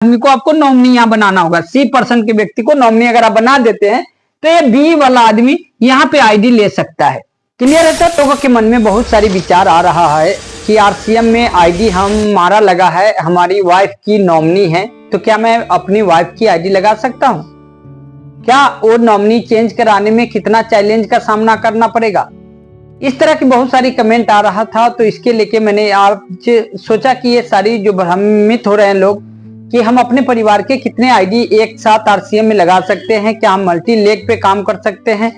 आदमी को आपको नॉमिनी यहाँ बनाना होगा। C% के व्यक्ति को नॉमिनी अगर आप बना देते हैं तो ये B वाला आदमी यहाँ पे आईडी ले सकता है। क्लियर है सर? लोगों के मन में बहुत सारी विचार आ रहा है कि RCM में आईडी हमारा लगा है, हमारी वाइफ की नॉमिनी है, तो क्या मैं अपनी वाइफ की आईडी लगा सकता हूँ? क्या वो नॉमिनी चेंज कराने में कितना चैलेंज का सामना करना पड़ेगा? इस तरह की बहुत सारी कमेंट आ रहा था, तो इसके लेके मैंने आज सोचा कि ये सारी जो भ्रमित हो रहे हैं लोग कि हम अपने परिवार के कितने आईडी एक साथ RCM में लगा सकते हैं, क्या हम मल्टी लेग पे काम कर सकते हैं,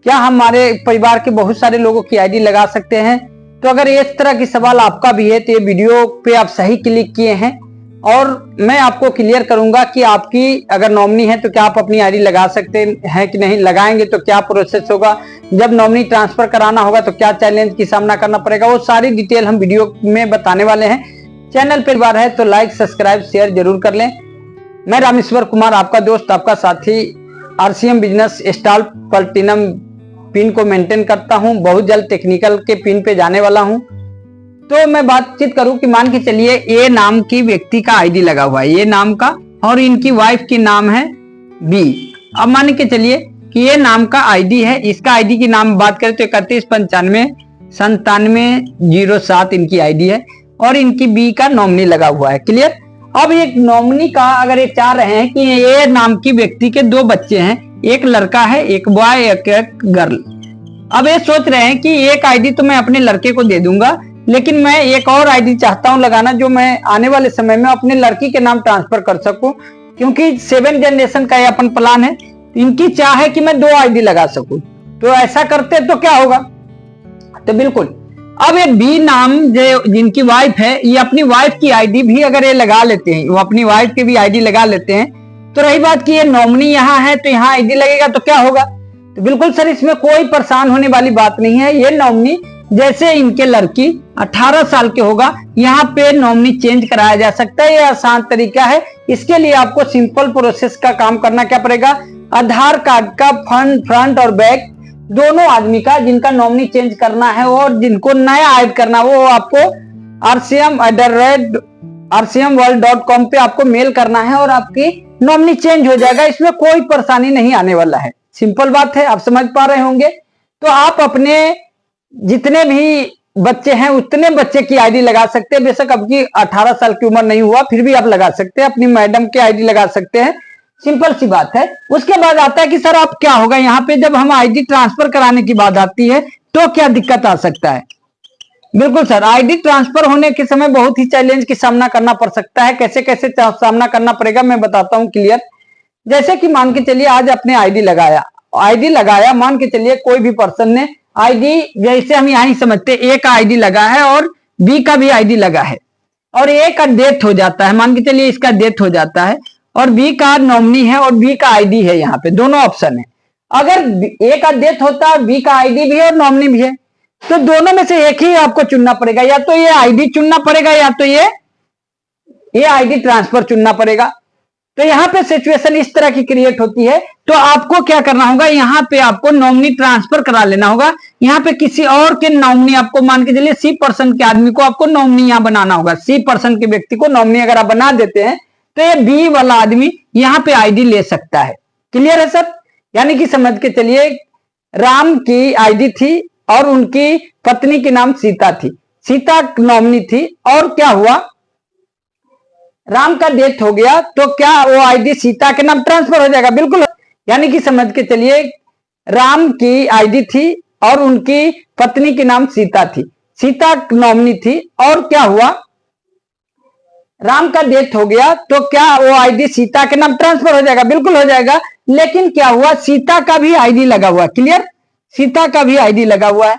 क्या हमारे परिवार के बहुत सारे लोगों की आईडी लगा सकते हैं। तो अगर इस तरह की सवाल आपका भी है तो ये वीडियो पे आप सही क्लिक किए हैं और मैं आपको क्लियर करूंगा कि आपकी अगर नॉमिनी है तो क्या आप अपनी आईडी लगा सकते हैं कि नहीं, लगाएंगे तो क्या प्रोसेस होगा, जब नॉमिनी ट्रांसफर कराना होगा तो क्या चैलेंज की सामना करना पड़ेगा, वो सारी डिटेल हम वीडियो में बताने वाले हैं। चैनल पर बार है तो लाइक सब्सक्राइब शेयर जरूर कर लें। मैं रामेश्वर कुमार, आपका दोस्त, आपका साथी, RCM business stall platinum pin को मेंटेन करता हूं। बहुत जल्द टेक्निकल के पिन पे जाने वाला हूं। तो मैं बातचीत करूं कि मान के चलिए ए नाम की व्यक्ति का आईडी लगा हुआ है, ए नाम का, और इनकी वाइफ की नाम है बी। अब मान के चलिए कि ए नाम का आईडी है, इसका आईडी की नाम बात करें तो 31959707 इनकी आईडी है और इनकी बी का नॉमिनी लगा हुआ है। क्लियर? अब एक नॉमिनी का अगर ये चाह रहे हैं कि ए नाम की व्यक्ति के 2 बच्चे हैं, एक लड़का है, एक बॉय, एक गर्ल। अब ये सोच रहे हैं कि एक आईडी तो मैं अपने लड़के को दे दूंगा, लेकिन मैं एक और आईडी चाहता हूं लगाना जो मैं आने वाले समय में अपने लड़की के नाम ट्रांसफर कर सकूं, क्योंकि 7 जनरेशन का ये अपन प्लान है। इनकी चाह है कि मैं 2 आईडी लगा सकूं। तो ऐसा करते तो क्या होगा? तो बिल्कुल, अब ये बी नाम जो जिनकी वाइफ है, ये अपनी वाइफ की आईडी भी अगर ये लगा लेते हैं, वो अपनी वाइफ की भी आईडी लगा लेते हैं, तो रही बात कि ये नॉमिनी यहाँ है तो यहाँ आईडी लगेगा तो क्या होगा? तो बिल्कुल सर, इसमें कोई परेशान होने वाली बात नहीं है। ये नॉमिनी जैसे इनके लड़की 18 साल के होगा, यहाँ पे नॉमिनी चेंज कराया जा सकता है। ये आसान तरीका है। इसके लिए आपको सिंपल प्रोसेस का काम करना क्या पड़ेगा? आधार कार्ड का फ्रंट और बैक दोनों आदमी का जिनका नॉमिनी चेंज करना है और जिनको नया ऐड करना है, वो आपको rcm@rcmworld.com पे आपको मेल करना है और आपकी नॉमिनी चेंज हो जाएगा। इसमें कोई परेशानी नहीं आने वाला है। सिंपल बात है, आप समझ पा रहे होंगे। तो आप अपने जितने भी बच्चे हैं उतने बच्चे की आईडी लगा सकते हैं। बेशक आपकी 18 साल की उम्र नहीं हुआ फिर भी आप लगा सकते हैं। अपनी मैडम की आईडी लगा सकते हैं। सिंपल सी बात है। उसके बाद आता है कि सर आप क्या होगा यहाँ पे जब हम आईडी ट्रांसफर कराने की बात आती है तो क्या दिक्कत आ सकता है? बिल्कुल सर, आईडी ट्रांसफर होने के समय बहुत ही चैलेंज की सामना करना पड़ सकता है। कैसे कैसे सामना करना पड़ेगा मैं बताता हूँ क्लियर। जैसे कि मान के चलिए आज आपने आईडी लगाया, मान के चलिए कोई भी पर्सन ने आईडी, जैसे हम यहाँ ही समझते हैं ए का आईडी लगा है और बी का भी आईडी लगा है, और ए का डेथ हो जाता है, मान के चलिए इसका डेथ हो जाता है, और बी का नॉमिनी है और बी का आईडी है। यहाँ पे दोनों ऑप्शन है। अगर ए का डेथ होता है, बी का आईडी भी है और नॉमिनी भी है, तो दोनों में से एक ही आपको चुनना पड़ेगा। या तो ये आईडी चुनना पड़ेगा या तो ये आईडी ट्रांसफर चुनना पड़ेगा। तो यहाँ पे सिचुएशन इस तरह की क्रिएट होती है। तो आपको क्या करना होगा, यहाँ पे आपको नॉमिनी ट्रांसफर करा लेना होगा। यहाँ पे किसी और के नॉमिनी आपको, मान के चलिए C% के आदमी को आपको नॉमिनी यहाँ बनाना होगा। C% के व्यक्ति को नॉमिनी अगर आप बना देते हैं तो ये बी वाला आदमी यहाँ पे आईडी ले सकता है। क्लियर है सर? यानी कि समझ के चलिए राम की आईडी थी और उनकी पत्नी के नाम सीता थी, सीता नॉमिनी थी, और क्या हुआ, राम का डेथ हो गया तो क्या वो आईडी सीता के नाम ट्रांसफर हो जाएगा? बिल्कुल। यानी कि समझ के चलिए राम की आईडी थी और उनकी पत्नी के नाम सीता थी, सीता नॉमिनी थी, और क्या हुआ, राम का डेथ हो गया तो क्या वो आईडी सीता के नाम ट्रांसफर हो जाएगा? बिल्कुल हो जाएगा। लेकिन क्या हुआ, सीता का भी आईडी लगा हुआ। क्लियर? सीता का भी आईडी लगा हुआ है।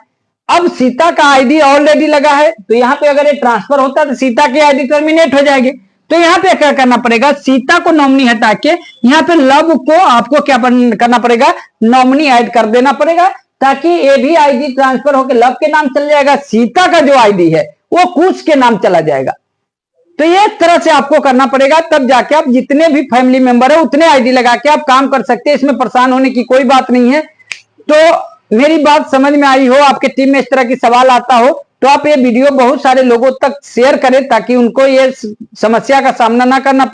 अब सीता का आईडी ऑलरेडी लगा है तो यहाँ पे अगर ये ट्रांसफर होता है तो सीता की आईडी टर्मिनेट हो जाएगी। तो यहाँ पे क्या करना पड़ेगा, सीता को नॉमिनी हटा के यहाँ पे लव को आपको क्या करना पड़ेगा, नॉमिनी ऐड कर देना पड़ेगा, ताकि ये भी आईडी ट्रांसफर होकर लव के नाम चल जाएगा, सीता का जो आईडी है वो कुश के नाम चला जाएगा। तो ये तरह से आपको करना पड़ेगा, तब जाके आप जितने भी फैमिली मेंबर है उतने आईडी लगा के आप काम कर सकते हैं। इसमें परेशान होने की कोई बात नहीं है। तो मेरी बात समझ में आई हो, आपके टीम में इस तरह की सवाल आता हो तो आप ये वीडियो बहुत सारे लोगों तक शेयर करें ताकि उनको ये समस्या का सामना ना करना